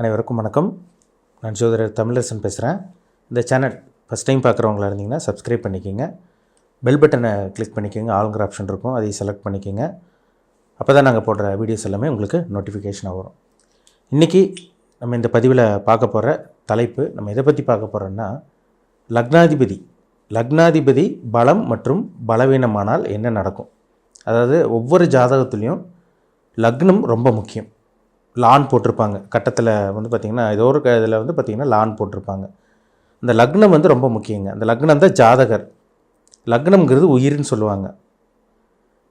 அனைவருக்கும் வணக்கம். நான் ஜோதிடர் தமிழரசன் பேசுகிறேன். இந்த சேனல் ஃபஸ்ட் டைம் பார்க்குறவங்களா இருந்தீங்கன்னா சப்ஸ்கிரைப் பண்ணிக்கோங்க. பெல் பட்டனை கிளிக் பண்ணிக்கோங்க. ஆளுங்கிற ஆப்ஷன் இருக்கும், அதை செலக்ட் பண்ணிக்கோங்க. அப்போ தான் நாங்கள் போடுற வீடியோஸ் எல்லாமே உங்களுக்கு நோட்டிஃபிகேஷனாக வரும். இன்றைக்கி நம்ம இந்த பதிவில் பார்க்க போகிற தலைப்பு, நம்ம எதை பற்றி பார்க்க போகிறோன்னா, லக்னாதிபதி பலம் மற்றும் பலவீனமானால் என்ன நடக்கும். அதாவது ஒவ்வொரு ஜாதகத்துலேயும் லக்னம் ரொம்ப முக்கியம். லான் போட்டிருப்பாங்க கட்டத்தில் பார்த்திங்கன்னா, ஏதோ ஒரு இதில் பார்த்திங்கன்னா லான் போட்டிருப்பாங்க. இந்த லக்னம் ரொம்ப முக்கியங்க. அந்த லக்னம் தான் ஜாதகர். லக்னம்ங்கிறது உயிர்னு சொல்லுவாங்க.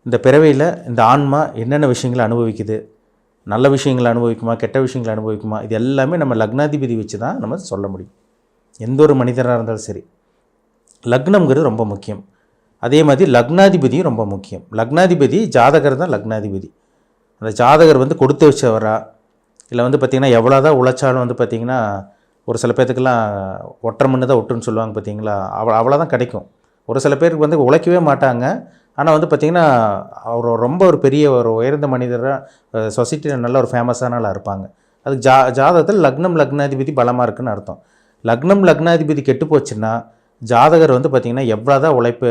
இந்த பிறவையில் இந்த ஆன்மா என்னென்ன விஷயங்களை அனுபவிக்குது, நல்ல விஷயங்களை அனுபவிக்குமா, கெட்ட விஷயங்களை அனுபவிக்குமா, இது எல்லாமே நம்ம லக்னாதிபதி வச்சு தான் நம்ம சொல்ல முடியும். எந்த ஒரு மனிதராக இருந்தாலும் சரி, லக்னம்ங்கிறது ரொம்ப முக்கியம். அதே மாதிரி லக்னாதிபதியும் ரொம்ப முக்கியம். லக்னாதிபதி ஜாதகர் தான் லக்னாதிபதி. அந்த ஜாதகர் கொடுத்து வச்சவரா, இல்லை பார்த்திங்கன்னா எவ்வளோதான் உழைச்சாலும் பார்த்திங்கன்னா ஒரு சில பேர்த்துக்கெல்லாம் ஒற்றை மண்ணு தான் ஒட்டுன்னு சொல்லுவாங்க பார்த்திங்களா, அவ்வளோதான் கிடைக்கும். ஒரு சில பேருக்கு உழைக்கவே மாட்டாங்க. ஆனால் பார்த்திங்கன்னா அவர் ரொம்ப ஒரு பெரிய ஒரு உயர்ந்த மனிதராக சொசைட்டியில் நல்ல ஒரு ஃபேமஸான ஆளாக இருப்பாங்க. அதுக்கு ஜாதகத்தில் லக்னாதிபதி பலமாக இருக்குதுன்னு அர்த்தம். லக்னாதிபதி கெட்டு போச்சுன்னா ஜாதகர் பார்த்திங்கன்னா எவ்வளோதான் உழைப்பு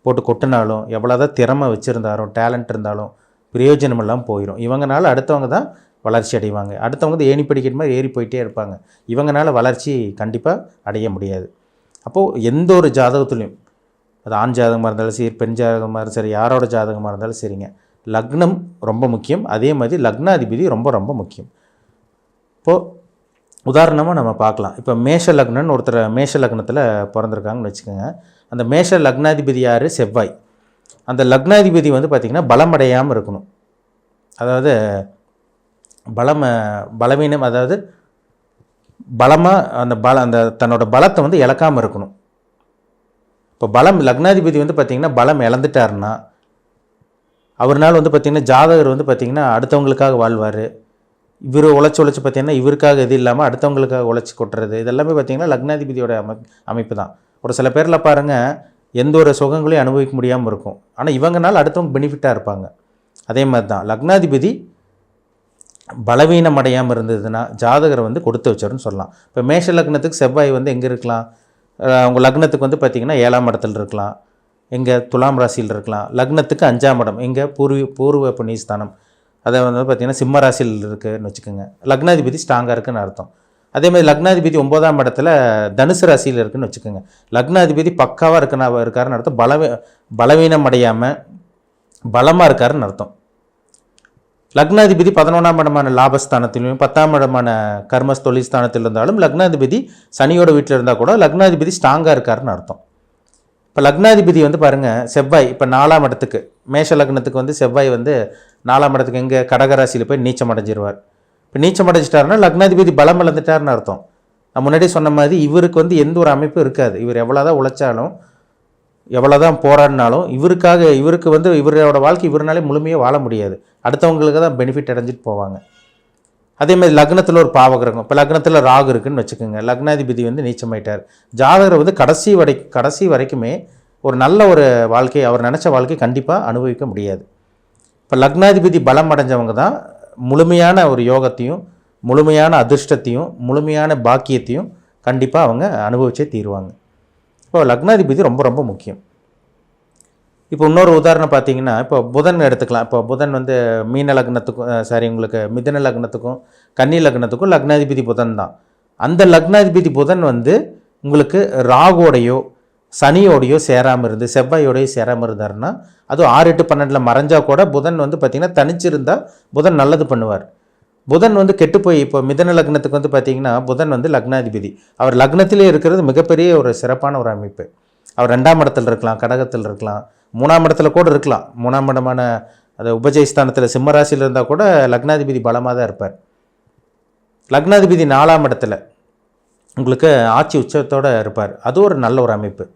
போட்டு கொட்டினாலும், எவ்வளோதான் திறமை வச்சுருந்தாலும், டேலண்ட் இருந்தாலும் பிரயோஜனம் எல்லாம் போயிடும். இவங்கனால அடுத்தவங்க தான் வளர்ச்சி அடைவாங்க. அடுத்தவங்க ஏணி படிக்கிற மாதிரி ஏறி போயிட்டே இருப்பாங்க. இவங்கனால வளர்ச்சி கண்டிப்பாக அடைய முடியாது. அப்போது எந்த ஒரு ஜாதகத்துலையும், அது ஆண் ஜாதகமாக இருந்தாலும் சரி, பெண் ஜாதகமாக இருந்தாலும் சரி, யாரோட ஜாதகமாக இருந்தாலும் சரிங்க, லக்னம் ரொம்ப முக்கியம். அதே மாதிரி லக்னாதிபதி ரொம்ப ரொம்ப முக்கியம். இப்போது உதாரணமாக நம்ம பார்க்கலாம். இப்போ மேஷ லக்னம்னு ஒருத்தர் மேஷ லக்னத்தில் பிறந்திருக்காங்கன்னு வச்சுக்கோங்க. அந்த மேஷ லக்னாதிபதி யார்? செவ்வாய். அந்த லக்னாதிபதி பார்த்திங்கன்னா பலமடையாமல் இருக்கணும். அதாவது பலவீனம், அதாவது பலமாக அந்த தன்னோட பலத்தை இழக்காமல் இருக்கணும். இப்போ லக்னாதிபதி பார்த்திங்கன்னா பலம் இழந்துட்டாருன்னா அவர்னால் பார்த்திங்கன்னா ஜாதகர் பார்த்திங்கன்னா அடுத்தவங்களுக்காக வாழ்வார். இவர் உழைச்சி பார்த்திங்கன்னா இவருக்காக இது இல்லாமல் அடுத்தவங்களுக்காக உழைச்சி கொட்டுறது, இதெல்லாமே பார்த்திங்கன்னா லக்னாதிபதியோட அமைப்பு தான். ஒரு சில பேரில் பாருங்கள், எந்த ஒரு சுகங்களையும் அனுபவிக்க முடியாமல் இருக்கும். ஆனால் இவங்கனால அடுத்தவங்க பெனிஃபிட்டாக இருப்பாங்க. அதே மாதிரி தான் லக்னாதிபதி பலவீனம் அடையாமல் இருந்ததுன்னா ஜாதகரை கொடுத்து வச்சாருன்னு சொல்லலாம். இப்போ மேஷ லக்னத்துக்கு செவ்வாய் எங்கே இருக்கலாம்? உங்கள் லக்னத்துக்கு பார்த்திங்கன்னா 7ஆம் இடத்துல இருக்கலாம், எங்கே துலாம் ராசியில் இருக்கலாம். லக்னத்துக்கு 5ஆம் இடம் எங்கே? பூர்வ புண்ணியஸ்தானம். அதை பார்த்திங்கன்னா சிம்ம ராசியில் இருக்குதுன்னு வச்சுக்கோங்க. லக்னாதிபதி ஸ்ட்ராங்காக இருக்குதுன்னு அர்த்தம். அதே மாதிரி லக்னாதிபதி 9ஆம் இடத்துல தனுசு ராசியில் இருக்குதுன்னு வச்சுக்கோங்க. லக்னாதிபதி பக்காவாக இருக்காருன்னு அர்த்தம். பலவீனம் அடையாமல் பலமாக இருக்காருன்னு அர்த்தம். லக்னாதிபதி 11ஆம் இடமான லாபஸ்தானத்திலும் 10ஆம் இடமான கர்மஸ் தொழில் ஸ்தானத்தில் இருந்தாலும் லக்னாதிபதி சனியோட வீட்டில் இருந்தால் கூட லக்னாதிபதி ஸ்ட்ராங்காக இருக்காருன்னு அர்த்தம். இப்போ லக்னாதிபதி பாருங்கள், செவ்வாய் இப்போ 4ஆம் இடத்துக்கு, மேஷ லக்னத்துக்கு செவ்வாய் 4ஆம் இடத்துக்கு எங்கே? கடகராசியில் போய் நீச்சம் அடைஞ்சிருவார். இப்போ நீச்சம் அடைஞ்சிட்டாருன்னா லக்னாதிபதி பலம் இழந்துட்டாருன்னு அர்த்தம். நான் முன்னாடியே சொன்ன மாதிரி இவருக்கு எந்த ஒரு அமைப்பும் இருக்காது. இவர் எவ்வளோதான் உழைச்சாலும், எவ்வளோதான் போராடினாலும் இவருக்கு இவரோட வாழ்க்கை இவராலே முழுமையாக வாழ முடியாது. அடுத்தவங்களுக்கு தான் பெனிஃபிட் அடைஞ்சிட்டு போவாங்க. அதே மாதிரி லக்னத்தில் ஒரு பாவகிரகம், இப்போ லக்னத்தில் ராகு இருக்குதுன்னு வச்சுக்கோங்க. லக்னாதிபதி நீச்சமாயிட்டார். ஜாதகர் கடைசி வரைக்குமே ஒரு நல்ல ஒரு வாழ்க்கை, அவர் நினச்ச வாழ்க்கை கண்டிப்பாக அனுபவிக்க முடியாது. இப்போ லக்னாதிபதி பலம் அடைஞ்சவங்க தான் முழுமையான ஒரு யோகத்தையும், முழுமையான அதிர்ஷ்டத்தையும், முழுமையான பாக்கியத்தையும் கண்டிப்பாக அவங்க அனுபவிச்சே தீருவாங்க. இப்போ லக்னாதிபதி ரொம்ப ரொம்ப முக்கியம். இப்போ இன்னொரு உதாரணம் பார்த்தீங்கன்னா, இப்போ புதன் எடுத்துக்கலாம். இப்போ புதன் மீன லக்னத்துக்கும் உங்களுக்கு மிதுன லக்னத்துக்கும் கன்னி லக்னத்துக்கும் லக்னாதிபதி புதன் தான். அந்த லக்னாதிபதி புதன் உங்களுக்கு ராகுவோடையோ சனியோடையோ சேராமல் இருந்து செவ்வாயோடையோ சேராமல் இருந்தாருன்னா, அதுவும் 6, 8, 12 மறைஞ்சால் கூட புதன் பார்த்திங்கன்னா தனிச்சிருந்தால் புதன் நல்லது பண்ணுவார். புதன் கெட்டு போய், இப்போ மிதன லக்னத்துக்கு பார்த்திங்கன்னா புதன் லக்னாதிபதி, அவர் லக்னத்திலே இருக்கிறது மிகப்பெரிய ஒரு சிறப்பான ஒரு அமைப்பு. அவர் 2ஆம் இடத்துல இருக்கலாம், கடகத்தில் இருக்கலாம், 3ஆம் இடத்துல கூட இருக்கலாம். 3ஆம் இடமான அது உபஜயஸ்தானத்தில் சிம்மராசியில் இருந்தால் கூட லக்னாதிபதி பலமாக தான் இருப்பார். லக்னாதிபதி 4ஆம் இடத்துல உங்களுக்கு ஆட்சி உச்சத்தோடு இருப்பார். அது ஒரு நல்ல ஒரு அமைப்பு.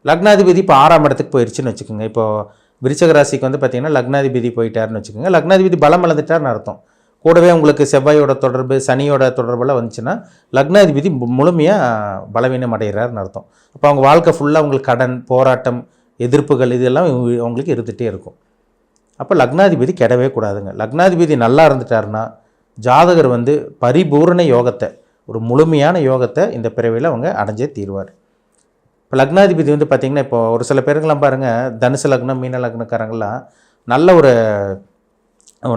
லக்னாதிபதி இப்போ 6ஆம் இடத்துக்கு போயிடுச்சுன்னு வச்சுக்கோங்க. இப்போது விருச்சக ராசிக்கு பார்த்திங்கன்னா லக்னாதிபதி போயிட்டார்னு வச்சுக்கோங்க. லக்னாதிபதி பலம் இழந்துட்டார்னு அர்த்தம். கூடவே உங்களுக்கு செவ்வாயோட தொடர்பு, சனியோட தொடர்பெல்லாம் வந்துச்சுன்னா லக்னாதிபதி முழுமையாக பலவீனம் அடைகிறாருன்னு அர்த்தம். அப்போ அவங்க வாழ்க்கை ஃபுல்லாக உங்களுக்கு கடன், போராட்டம், எதிர்ப்புகள் இதெல்லாம் அவங்களுக்கு இருந்துகிட்டே இருக்கும். அப்போ லக்னாதிபதி கெடவே கூடாதுங்க. லக்னாதிபதி நல்லா இருந்துட்டாருன்னா ஜாதகர் வந்து பரிபூரண யோகத்தை, ஒரு முழுமையான யோகத்தை இந்த பிறவியில் அவங்க அடைஞ்சே தீர்வார். இப்போ லக்னாதிபதி வந்து பார்த்திங்கன்னா, இப்போ ஒரு சில பேருங்களாம் பாருங்கள், தனுசு லக்னம் மீன லக்னக்காரங்களாம் நல்ல ஒரு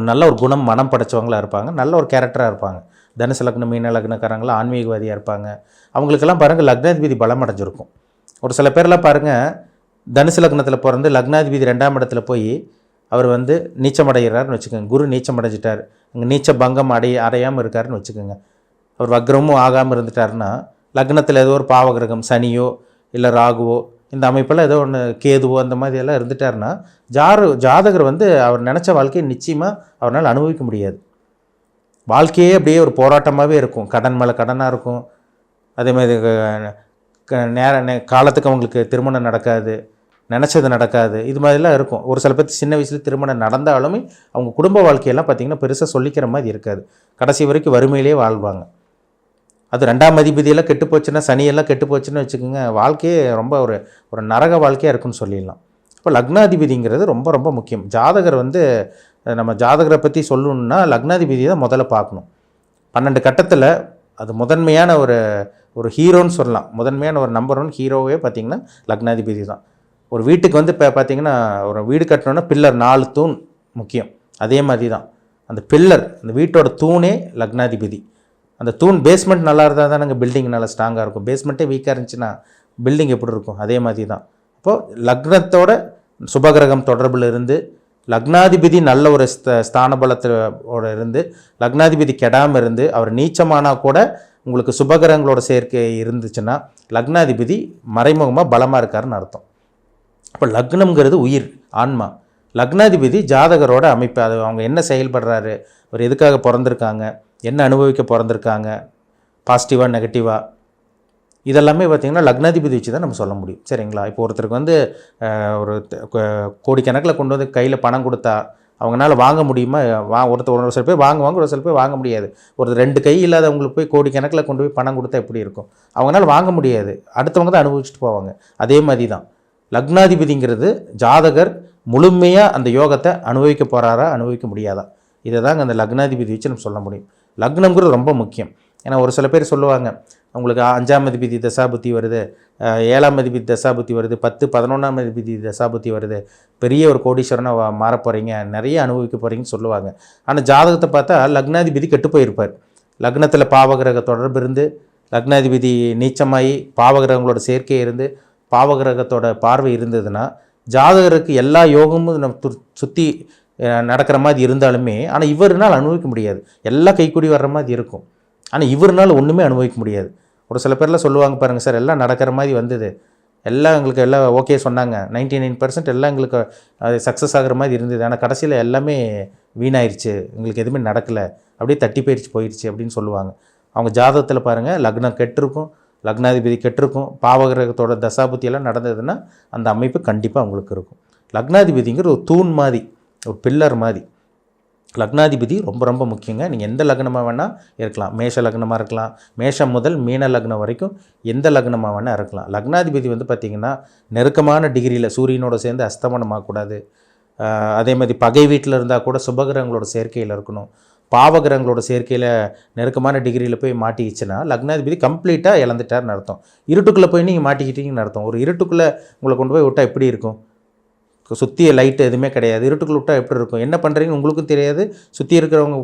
நல்ல ஒரு குணம் மனம் படைச்சவங்களாக இருப்பாங்க, நல்ல ஒரு கேரக்டராக இருப்பாங்க. தனுசு லக்னம் மீன லக்னக்காரங்களாம் ஆன்மீகவாதியாக இருப்பாங்க. அவங்களுக்கெல்லாம் பாருங்கள் லக்னாதிபதி பலம் அடைஞ்சிருக்கும். ஒரு சில பேர்லாம் பாருங்கள், தனுசு லக்னத்தில் பிறந்து லக்னாதிபதி 2ஆம் இடத்துல போய் அவர் வந்து நீச்சமடைகிறார்னு வச்சுக்கோங்க. குரு நீச்சமடைஞ்சிட்டார், அங்கே நீச்ச பங்கம் அடையாமல் இருக்காருன்னு வச்சுக்கோங்க. அவர் வக்ரமும் ஆகாமல் இருந்துட்டாருன்னா, லக்னத்தில் ஏதோ ஒரு பாவகிரகம் சனியோ இல்லை ராகுவோ இந்த அமைப்பில் ஏதோ ஒன்று கேதுவோ அந்த மாதிரியெல்லாம் இருந்துட்டாருன்னா, ஜாதகர் வந்து அவர் நினச்ச வாழ்க்கையை நிச்சயமாக அவரால் அனுபவிக்க முடியாது. வாழ்க்கையே அப்படியே ஒரு போராட்டமாகவே இருக்கும். கடன் மேலே கடனாக இருக்கும். அதேமாதிரி காலத்துக்கு அவங்களுக்கு திருமணம் நடக்காது, நினச்சது நடக்காது, இது மாதிரிலாம் இருக்கும். ஒரு சில பேர் சின்ன வயசில் திருமணம் நடந்தாலுமே அவங்க குடும்ப வாழ்க்கையெல்லாம் பார்த்திங்கன்னா பெருசாக சொல்லிக்கிற மாதிரி இருக்காது. கடைசி வரைக்கும் வறுமையிலே வாழ்வாங்க. அது 2ஆம் அதிபதியெல்லாம் கெட்டு போச்சுன்னா, சனியெல்லாம் கெட்டு போச்சுன்னு வச்சுக்கோங்க, வாழ்க்கையே ரொம்ப ஒரு நரக வாழ்க்கையாக இருக்குன்னு சொல்லிடலாம். இப்போ லக்னாதிபதிங்கிறது ரொம்ப ரொம்ப முக்கியம். ஜாதகர் வந்து நம்ம ஜாதகரை பற்றி சொல்லணுன்னா லக்னாதிபதியை தான் முதல்ல பார்க்கணும். 12 கட்டத்தில் அது முதன்மையான ஒரு ஹீரோன்னு சொல்லலாம். முதன்மையான ஒரு நம்பர் 1 ஹீரோவே பார்த்திங்கன்னா லக்னாதிபதி தான். ஒரு வீட்டுக்கு வந்து இப்போ பார்த்திங்கன்னா, ஒரு வீடு கட்டணுன்னா பில்லர் 4 தூண் முக்கியம். அதே மாதிரி தான் அந்த பில்லர், அந்த வீட்டோட தூணே லக்னாதிபதி. அந்த தூண் பேஸ்மெண்ட் நல்லா இருந்தால் தான் நாங்கள் பில்டிங் நல்லா ஸ்ட்ராங்காக இருக்கும். பேஸ்மெண்ட்டே வீக்காக இருந்துச்சுன்னா பில்டிங் எப்படி இருக்கும்? அதே மாதிரி தான். இப்போது லக்னத்தோட சுபகிரகம் தொடர்பில் இருந்து, லக்னாதிபதி நல்ல ஒரு ஸ்தான பலத்தோட இருந்து, லக்னாதிபதி கெடாமல் இருந்து, அவர் நீச்சமானால் கூட உங்களுக்கு சுபகிரகங்களோட சேர்க்கை இருந்துச்சுன்னா லக்னாதிபதி மறைமுகமாக பலமாக இருக்காருன்னு அர்த்தம். அப்போ லக்னம்ங்கிறது உயிர், ஆன்மா. லக்னாதிபதி ஜாதகரோட அமைப்பு, அது அவங்க என்ன செயல்படுறாரு, அவர் எதுக்காக பிறந்திருக்காங்க, என்ன அனுபவிக்க பிறந்திருக்காங்க, பாசிட்டிவாக நெகட்டிவாக, இதெல்லாமே பார்த்திங்கன்னா லக்னாதிபதி வச்சு தான் நம்ம சொல்ல முடியும். சரிங்களா? இப்போ ஒருத்தருக்கு வந்து ஒரு கோடிக்கணக்கில் கொண்டு வந்து கையில் பணம் கொடுத்தா அவங்களால வாங்க முடியுமா? ஒரு சில பேர் வாங்குவாங்க, ஒரு சில பேர் வாங்க முடியாது. ஒரு 2 கை இல்லாதவங்களுக்கு போய் கோடிக்கணக்கில் கொண்டு போய் பணம் கொடுத்தா எப்படி இருக்கும்? அவங்களால வாங்க முடியாது, அடுத்தவங்க தான் அனுபவிச்சுட்டு போவாங்க. அதே மாதிரி தான் லக்னாதிபதிங்கிறது ஜாதகர் முழுமையாக அந்த யோகத்தை அனுபவிக்க போகிறாரா, அனுபவிக்க முடியாதா, இதை தாங்க அந்த லக்னாதிபதி வச்சு நம்ம சொல்ல முடியும். லக்னங்கிறது ரொம்ப முக்கியம். ஏன்னா ஒரு சில பேர் சொல்லுவாங்க, உங்களுக்கு 5ஆம் அதிபதி தசாபுத்தி வருது, 7ஆம் அதிபதி தசாபுத்தி வருது, 10, 11ஆம் அதிபதி தசாபுத்தி வருது, பெரிய ஒரு கோடீஸ்வரனாக மாற போகிறீங்க, நிறைய அனுபவிக்க போகிறீங்கன்னு சொல்லுவாங்க. ஆனால் ஜாதகத்தை பார்த்தா லக்னாதிபதி கெட்டு போயிருப்பார். லக்னத்தில் பாவகிரக தொடர்பு இருந்து, லக்னாதிபதி நீச்சமாகி பாவகிரகங்களோட சேர்க்கை இருந்து, பாவகிரகத்தோட பார்வை இருந்ததுன்னா ஜாதகருக்கு எல்லா யோகமும் நம்ம சுற்றி நடக்கிற மாதிரி இருந்தாலுமே, ஆனால் இவர்னால் அனுபவிக்க முடியாது. எல்லாம் கைக்கூடி வர்ற மாதிரி இருக்கும், ஆனால் இவர்னால் ஒன்றுமே அனுபவிக்க முடியாது. ஒரு சில பேர்லாம் சொல்லுவாங்க பாருங்கள், சார் எல்லாம் நடக்கிற மாதிரி வந்தது, எல்லாம் எங்களுக்கு எல்லாம் ஓகே சொன்னாங்க, 99% எல்லாம் எங்களுக்கு அது சக்ஸஸ் ஆகிற மாதிரி இருந்தது, ஆனால் கடைசியில் எல்லாமே வீணாயிருச்சு, எங்களுக்கு எதுவுமே நடக்கலை, அப்படியே தட்டி போயிடுச்சு அப்படின்னு சொல்லுவாங்க. அவங்க ஜாதகத்தில் பாருங்கள் லக்னம் கெட்டிருக்கும், லக்னாதிபதி கெட்டிருக்கும், பாவகிரகத்தோட தசாபுத்தியெல்லாம் நடந்ததுன்னா அந்த அமைப்பு கண்டிப்பாக அவங்களுக்கு இருக்கும். லக்னாதிபதிங்கிற ஒரு தூண் மாதிரி, ஒரு பில்லர் மாதிரி. லக்னாதிபதி ரொம்ப ரொம்ப முக்கியங்க. நீங்கள் எந்த லக்னமாக வேணால் இருக்கலாம், மேஷ லக்னமாக இருக்கலாம், மேஷம் முதல் மீன லக்னம் வரைக்கும் எந்த லக்னமாக வேணால் இருக்கலாம். லக்னாதிபதி வந்து பார்த்திங்கன்னா நெருக்கமான டிகிரியில் சூரியனோட சேர்ந்து அஸ்தமனமாகக்கூடாது. அதே மாதிரி பகை வீட்டில் இருந்தால் கூட சுபகிரகங்களோட சேர்க்கையில் இருக்கணும். பாவகிரகங்களோட சேர்க்கையில் நெருக்கமான டிகிரியில் போய் மாட்டிக்கிச்சுன்னா லக்னாதிபதி கம்ப்ளீட்டாக இழந்துட்டார்னு அர்த்தம். இருட்டுக்குள்ளே போய் நீங்கள் மாட்டிக்கிட்டீங்கன்னு அர்த்தம். ஒரு இருட்டுக்குள்ளே உங்களை கொண்டு போய் விட்டால் எப்படி இருக்கும்? சுற்றி லைட்டு எதுவுமே கிடையாது, இருட்டுக்குள்ள விட்டால் எப்படி இருக்கும்? என்ன பண்ணுறீங்க உங்களுக்கும் தெரியாது, சுற்றி இருக்கிறவங்க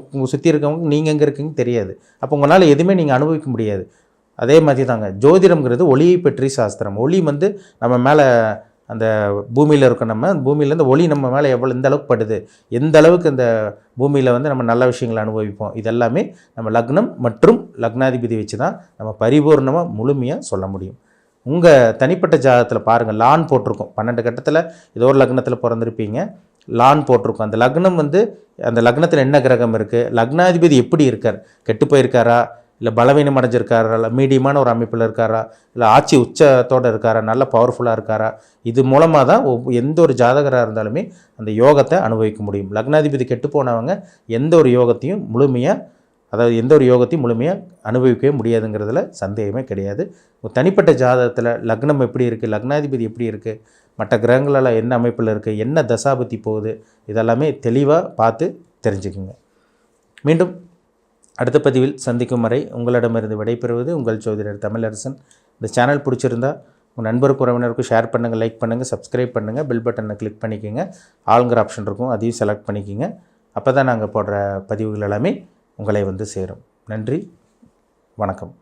நீங்கள் எங்கே இருக்கீங்கன்னு தெரியாது. அப்போ உங்களால் எதுவுமே நீங்கள் அனுபவிக்க முடியாது. அதே மாதிரி தாங்க ஜோதிடம்ங்கிறது ஒளியை பற்றி சாஸ்திரம். ஒளி வந்து நம்ம மேலே அந்த பூமியில் இருக்க, நம்ம பூமியிலேருந்து ஒளி நம்ம மேலே எந்த அளவுக்கு படுது, எந்த அளவுக்கு இந்த பூமியில் வந்து நம்ம நல்ல விஷயங்களை அனுபவிப்போம், இதெல்லாமே நம்ம லக்னம் மற்றும் லக்னாதிபதி வச்சு தான் நம்ம பரிபூர்ணமாக முழுமையாக சொல்ல முடியும். உங்கள் தனிப்பட்ட ஜாதகத்தில் பாருங்கள், லான் போட்டிருக்கும். 12 கட்டத்தில் ஏதோ ஒரு லக்னத்தில் பிறந்திருப்பீங்க, லான் போட்டிருக்கும். அந்த லக்னம் வந்து அந்த லக்னத்தில் என்ன கிரகம் இருக்குது, லக்னாதிபதி எப்படி இருக்கார், கெட்டு போயிருக்காரா, இல்லை பலவீனம் அடைஞ்சிருக்காரா, இல்லை மீடியமான ஒரு அமைப்பில் இருக்காரா, இல்லை ஆட்சி உச்சத்தோடு இருக்காரா, நல்ல பவர்ஃபுல்லாக இருக்காரா, இது மூலமாக தான் எந்த ஒரு ஜாதகராக இருந்தாலுமே அந்த யோகத்தை அனுபவிக்க முடியும். லக்னாதிபதி கெட்டு போனவங்க எந்த ஒரு யோகத்தையும் முழுமையாக அனுபவிக்கவே முடியாதுங்கிறதுல சந்தேகமே கிடையாது. தனிப்பட்ட ஜாதகத்தில் லக்னம் எப்படி இருக்குது, லக்னாதிபதி எப்படி இருக்குது, மற்ற கிரகங்களால் என்ன அமைப்பில் இருக்குது, என்ன தசாபுத்தி போகுது, இதெல்லாமே தெளிவாக பார்த்து தெரிஞ்சுக்குங்க. மீண்டும் அடுத்த பதிவில் சந்திக்கும் வரை உங்களிடமிருந்து விடைபெறுவது உங்கள் ஜோதிடர் தமிழரசன். இந்த சேனல் பிடிச்சிருந்தா உங்கள் நண்பருக்கு உறவினருக்கும் ஷேர் பண்ணுங்கள், லைக் பண்ணுங்கள், சப்ஸ்கிரைப் பண்ணுங்கள், பெல் பட்டனை கிளிக் பண்ணிக்கோங்க. ஆளுங்கிற ஆப்ஷன் இருக்கும், அதையும் செலக்ட் பண்ணிக்கோங்க. அப்போ தான் நாங்கள் போடுற பதிவுகள் எல்லாமே உங்களை வந்து சேரும். நன்றி, வணக்கம்.